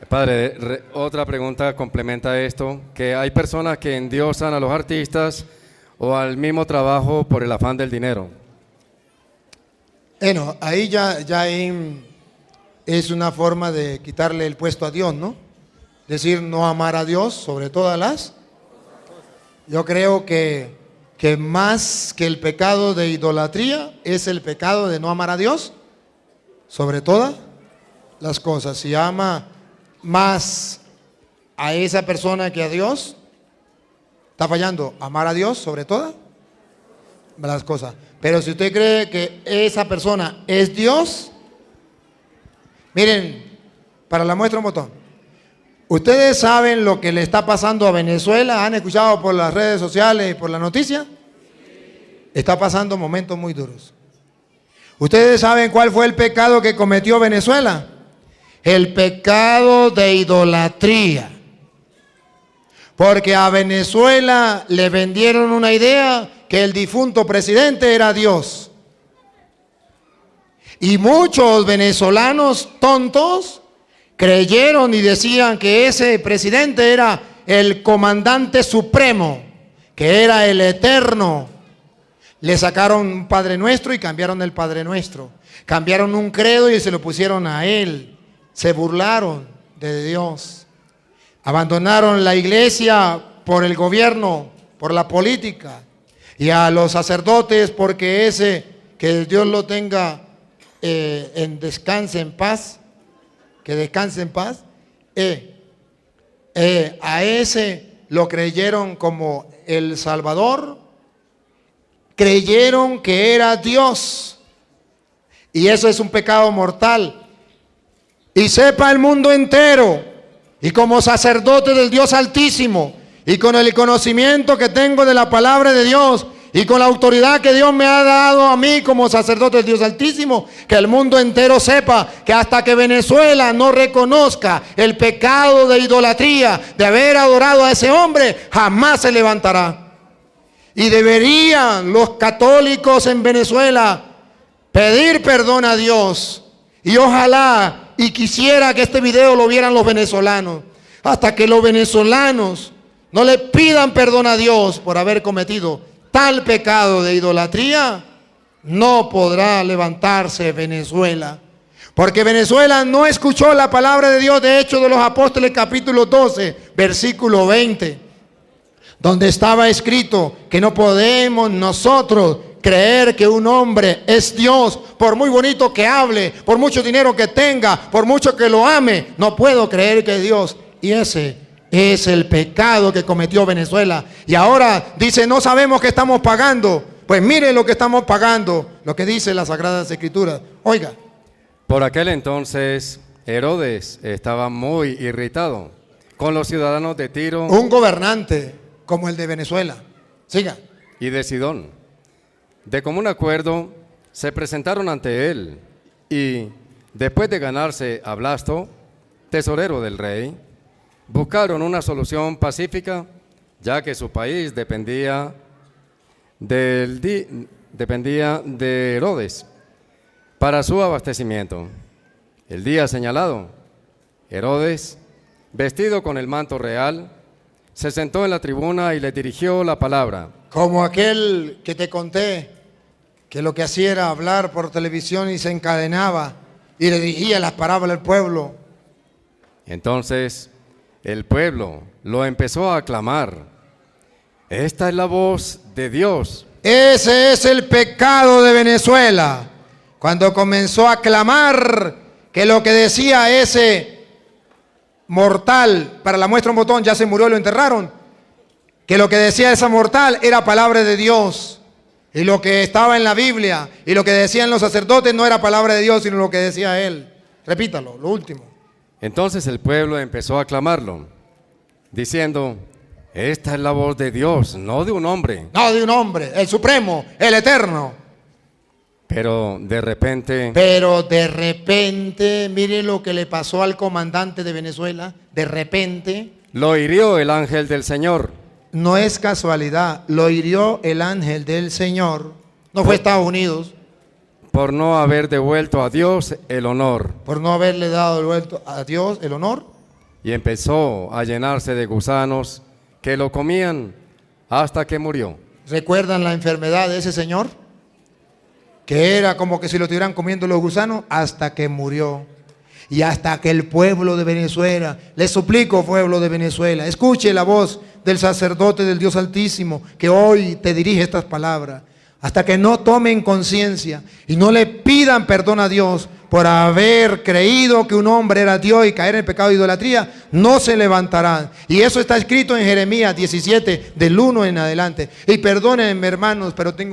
Padre, otra pregunta complementa esto, que hay personas que endiosan a los artistas o al mismo trabajo por el afán del dinero. Bueno, ahí es una forma de quitarle el puesto a Dios, ¿no? Decir no amar a Dios sobre todas las. Yo creo que más que el pecado de idolatría es el pecado de no amar a Dios sobre todas las cosas. Si ama más a esa persona que a Dios, está fallando. Amar a Dios sobre todas las cosas. Pero si usted cree que esa persona es Dios, miren, para la muestra un botón. ¿Ustedes saben lo que le está pasando a Venezuela? ¿Han escuchado por las redes sociales y por la noticia? Está pasando momentos muy duros. ¿Ustedes saben cuál fue el pecado que cometió Venezuela? El pecado de idolatría. Porque a Venezuela le vendieron una idea que el difunto presidente era Dios. Y muchos venezolanos tontos creyeron y decían que ese presidente era el comandante supremo, que era el eterno. Le sacaron un Padre Nuestro y cambiaron el Padre Nuestro. Cambiaron un credo y se lo pusieron a él. Se burlaron de Dios. Abandonaron la iglesia por el gobierno, por la política. Y a los sacerdotes, porque que Dios lo tenga en descanse en paz, que descanse en paz, a ese lo creyeron como el Salvador, creyeron que era Dios, y eso es un pecado mortal. Y sepa el mundo entero, y como sacerdote del Dios Altísimo, y con el conocimiento que tengo de la palabra de Dios, y con la autoridad que Dios me ha dado a mí como sacerdote del Dios Altísimo, que el mundo entero sepa que hasta que Venezuela no reconozca el pecado de idolatría, de haber adorado a ese hombre, jamás se levantará. Y deberían los católicos en Venezuela pedir perdón a Dios. Y ojalá y quisiera que este video lo vieran los venezolanos. Hasta que los venezolanos no le pidan perdón a Dios por haber cometido tal pecado de idolatría, no podrá levantarse Venezuela. Porque Venezuela no escuchó la palabra de Dios de Hechos de los Apóstoles capítulo 12, versículo 20. Donde estaba escrito que no podemos nosotros creer que un hombre es Dios, por muy bonito que hable, por mucho dinero que tenga, por mucho que lo ame, no puedo creer que es Dios. Y ese es el pecado que cometió Venezuela. Y ahora dice, no sabemos qué estamos pagando. Pues mire lo que estamos pagando, lo que dice las Sagradas Escrituras. Oiga. Por aquel entonces, Herodes estaba muy irritado con los ciudadanos de Tiro. Un gobernante como el de Venezuela. Siga. Y de Sidón. De común acuerdo, se presentaron ante él y, después de ganarse a Blasto, tesorero del rey, buscaron una solución pacífica, ya que su país dependía de Herodes para su abastecimiento. El día señalado, Herodes, vestido con el manto real, se sentó en la tribuna y le dirigió la palabra. Como aquel que te conté, que lo que hacía era hablar por televisión y se encadenaba y le dirigía las parábolas al pueblo. Entonces el pueblo lo empezó a aclamar. Esta es la voz de Dios. Ese es el pecado de Venezuela. Cuando comenzó a clamar que lo que decía ese mortal, para la muestra un botón, ya se murió y lo enterraron, que lo que decía esa mortal era palabra de Dios. Y lo que estaba en la Biblia y lo que decían los sacerdotes no era palabra de Dios, sino lo que decía él. Repítalo, lo último. Entonces el pueblo empezó a aclamarlo, diciendo, esta es la voz de Dios, no de un hombre. No de un hombre, el supremo, el eterno. Pero de repente, mire lo que le pasó al comandante de Venezuela. De repente, lo hirió el ángel del Señor. No es casualidad, lo hirió el ángel del Señor. No fue Estados Unidos. Por no haber devuelto a Dios el honor. Por no haberle dado devuelto a Dios el honor. y empezó a llenarse de gusanos que lo comían hasta que murió. ¿Recuerdan la enfermedad de ese señor? Que era como que si lo estuvieran comiendo los gusanos hasta que murió. Y hasta que el pueblo de Venezuela, les suplico, pueblo de Venezuela, escuche la voz del sacerdote del Dios Altísimo que hoy te dirige estas palabras. Hasta que no tomen conciencia y no le pidan perdón a Dios por haber creído que un hombre era Dios y caer en el pecado de idolatría, no se levantarán. Y eso está escrito en Jeremías 17, del 1 en adelante. Y perdónenme, hermanos, pero tengo